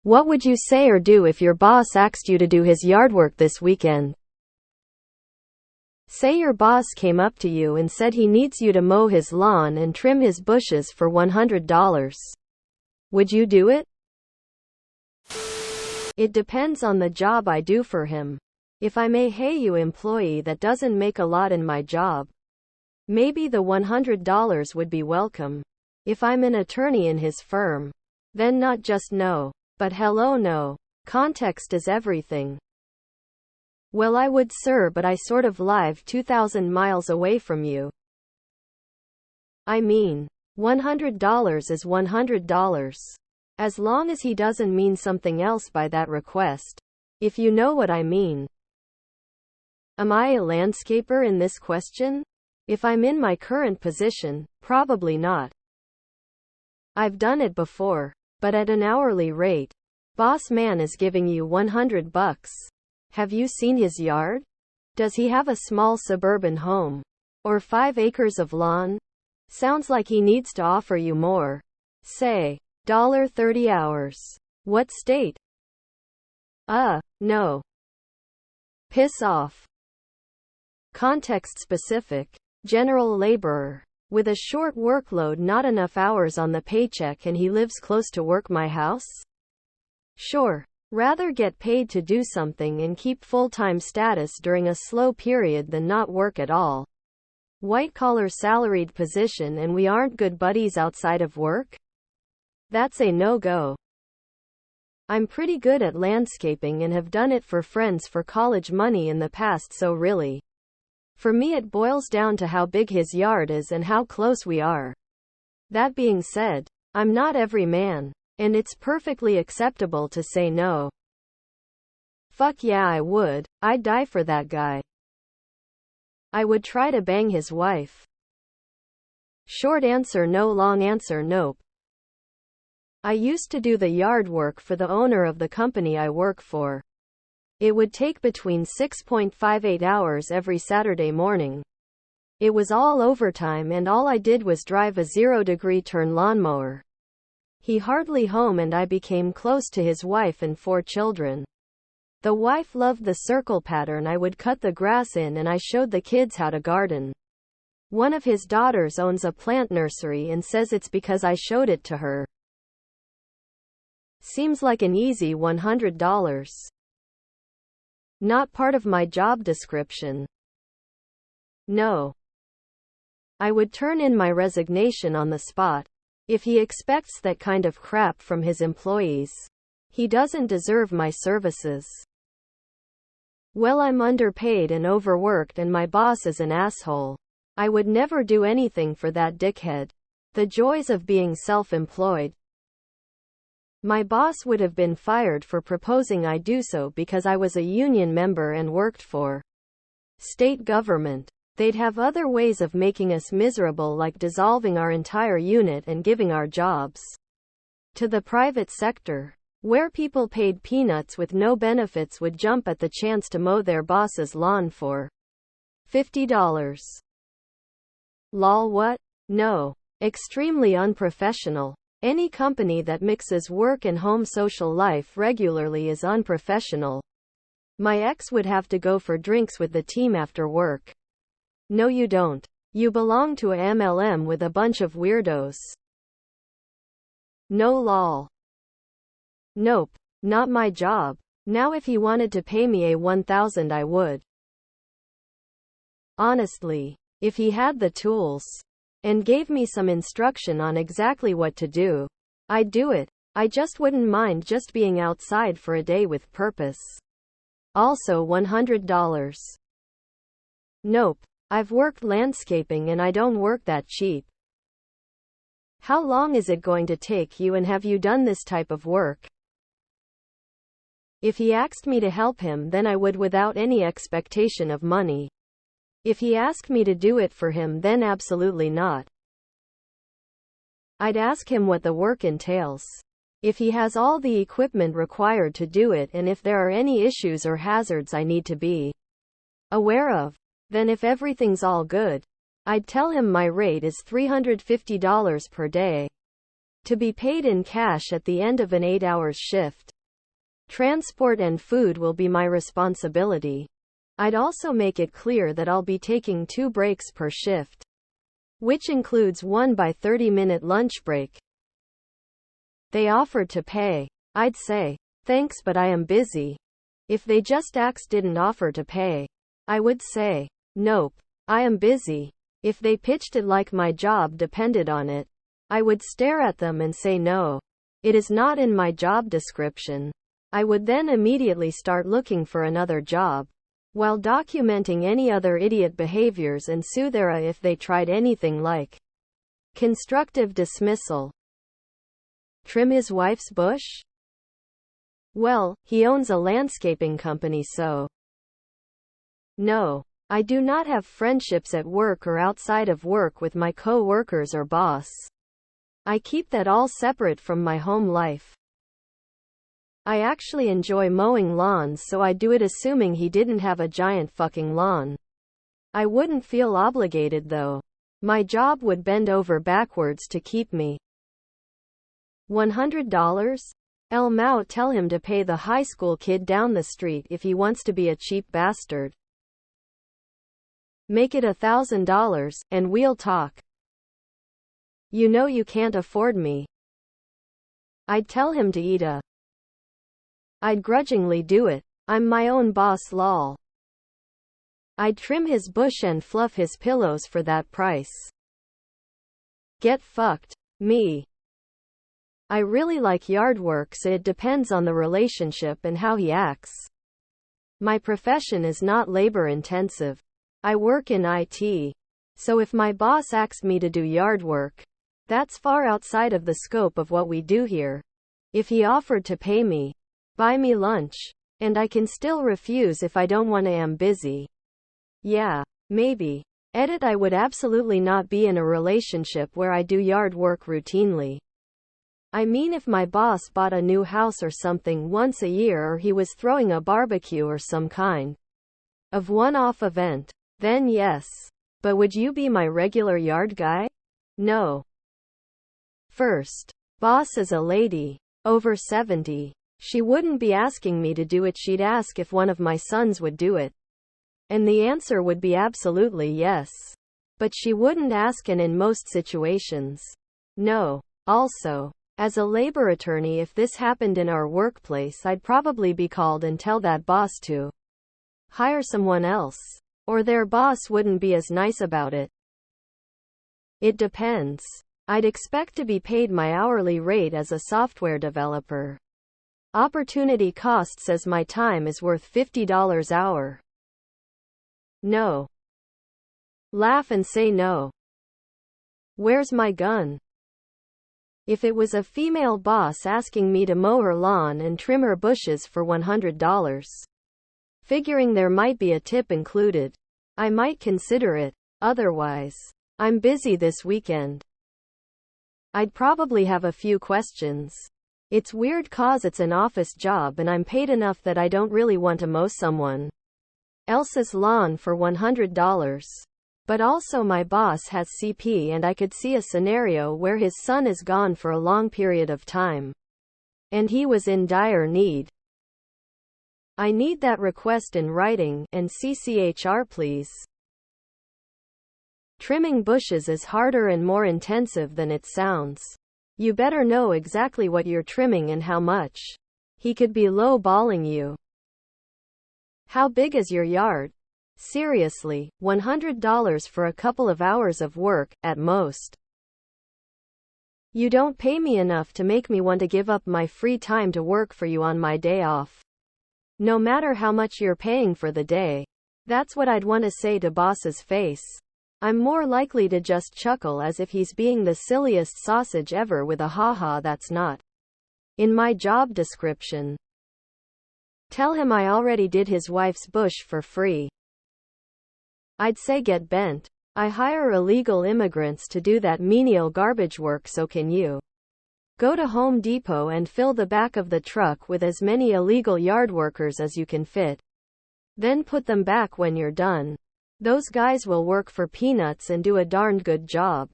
What would you say or do if your boss asked you to do his yard work this weekend? Say your boss came up to you and said he needs you to mow his lawn and trim his bushes for $100. Would you do it? It depends on the job I do for him. If I'm a hey you employee that doesn't make a lot in my job, maybe the $100 would be welcome. If I'm an attorney in his firm, then not just no, but hello no. Context is everything. Well, I would, sir, but I sort of live 2,000 miles away from you. I mean, $100 is $100. As long as he doesn't mean something else by that request. If you know what I mean. Am I a landscaper in this question? If I'm in my current position, probably not. I've done it before, but at an hourly rate. Boss man is giving you $100. Have you seen his yard? Does he have a small suburban home? Or 5 acres of lawn? Sounds like he needs to offer you more. Say, $30 hours. What state? No. Piss off. Context specific. General laborer. With a short workload, not enough hours on the paycheck, and he lives close to work, my house? Sure. Rather get paid to do something and keep full-time status during a slow period than not work at all. White-collar salaried position, and we aren't good buddies outside of work? That's a no-go. I'm pretty good at landscaping and have done it for friends for college money in the past, so really, for me it boils down to how big his yard is and how close we are. That being said, I'm not every man, and it's perfectly acceptable to say no. Fuck yeah, I would. I'd die for that guy. I would try to bang his wife. Short answer no, long answer nope. I used to do the yard work for the owner of the company I work for. It would take between 6.58 hours every Saturday morning. It was all overtime, and all I did was drive a 0-degree turn lawnmower. He hardly home, and I became close to his wife and 4 children. The wife loved the circle pattern I would cut the grass in, and I showed the kids how to garden. One of his daughters owns a plant nursery and says it's because I showed it to her. Seems like an easy $100. Not part of my job description. No. I would turn in my resignation on the spot. If he expects that kind of crap from his employees, he doesn't deserve my services. Well, I'm underpaid and overworked, and my boss is an asshole. I would never do anything for that dickhead. The joys of being self-employed. My boss would have been fired for proposing I do so because I was a union member and worked for state government. They'd have other ways of making us miserable, like dissolving our entire unit and giving our jobs to the private sector, where people paid peanuts with no benefits would jump at the chance to mow their boss's lawn for $50. Lol, what? No. Extremely unprofessional. Any company that mixes work and home social life regularly is unprofessional. My ex would have to go for drinks with the team after work. No, you don't. You belong to a MLM with a bunch of weirdos. No lol. Nope. Not my job. Now if he wanted to pay me a $1,000 I would. Honestly, if he had the tools and gave me some instruction on exactly what to do, I'd do it. I just wouldn't mind just being outside for a day with purpose. Also $100. Nope. I've worked landscaping and I don't work that cheap. How long is it going to take you, and have you done this type of work? If he asked me to help him, then I would without any expectation of money. If he asked me to do it for him, then absolutely not. I'd ask him what the work entails, if he has all the equipment required to do it, and if there are any issues or hazards I need to be aware of. Then if everything's all good, I'd tell him my rate is $350 per day. To be paid in cash at the end of an 8-hour shift. Transport and food will be my responsibility. I'd also make it clear that I'll be taking 2 breaks per shift, which includes one by 30-minute lunch break. They offered to pay. I'd say, thanks, but I am busy. If they just didn't offer to pay, I would say, nope, I am busy. If they pitched it like my job depended on it, I would stare at them and say no. It is not in my job description. I would then immediately start looking for another job, while documenting any other idiot behaviors and sue their if they tried anything like constructive dismissal. Trim his wife's bush? Well, he owns a landscaping company, so. No. I do not have friendships at work or outside of work with my co-workers or boss. I keep that all separate from my home life. I actually enjoy mowing lawns, so I do it assuming he didn't have a giant fucking lawn. I wouldn't feel obligated though. My job would bend over backwards to keep me. $100? El Mao, tell him to pay the high school kid down the street if he wants to be a cheap bastard. Make it $1,000, and we'll talk. You know you can't afford me. I'd tell him to eat a. I'd grudgingly do it. I'm my own boss, lol. I'd trim his bush and fluff his pillows for that price. Get fucked. Me. I really like yard work, so it depends on the relationship and how he acts. My profession is not labor intensive. I work in IT. So if my boss asks me to do yard work, that's far outside of the scope of what we do here. If he offered to pay me, buy me lunch, and I can still refuse if I don't want to, am busy. Yeah, maybe. Edit, I would absolutely not be in a relationship where I do yard work routinely. I mean, if my boss bought a new house or something once a year, or he was throwing a barbecue or some kind of one-off event, then yes. But would you be my regular yard guy? No. First, boss is a lady, over 70. She wouldn't be asking me to do it, she'd ask if one of my sons would do it. And the answer would be absolutely yes. But she wouldn't ask, and in most situations, no. Also, as a labor attorney, if this happened in our workplace, I'd probably be called and tell that boss to hire someone else. Or their boss wouldn't be as nice about it. It depends. I'd expect to be paid my hourly rate as a software developer. Opportunity cost says my time is worth $50 hour. No. Laugh and say no. Where's my gun? If it was a female boss asking me to mow her lawn and trim her bushes for $100, figuring there might be a tip included, I might consider it. Otherwise, I'm busy this weekend. I'd probably have a few questions. It's weird cause it's an office job and I'm paid enough that I don't really want to mow someone else's lawn for $100. But also my boss has CP and I could see a scenario where his son is gone for a long period of time. And he was in dire need. I need that request in writing, and CCHR please. Trimming bushes is harder and more intensive than it sounds. You better know exactly what you're trimming and how much. He could be low-balling you. How big is your yard? Seriously, $100 for a couple of hours of work, at most. You don't pay me enough to make me want to give up my free time to work for you on my day off. No matter how much you're paying for the day. That's what I'd want to say to boss's face. I'm more likely to just chuckle as if he's being the silliest sausage ever with a haha that's not in my job description. Tell him I already did his wife's bush for free. I'd say get bent. I hire illegal immigrants to do that menial garbage work, so can you? Go to Home Depot and fill the back of the truck with as many illegal yard workers as you can fit. Then put them back when you're done. Those guys will work for peanuts and do a darned good job.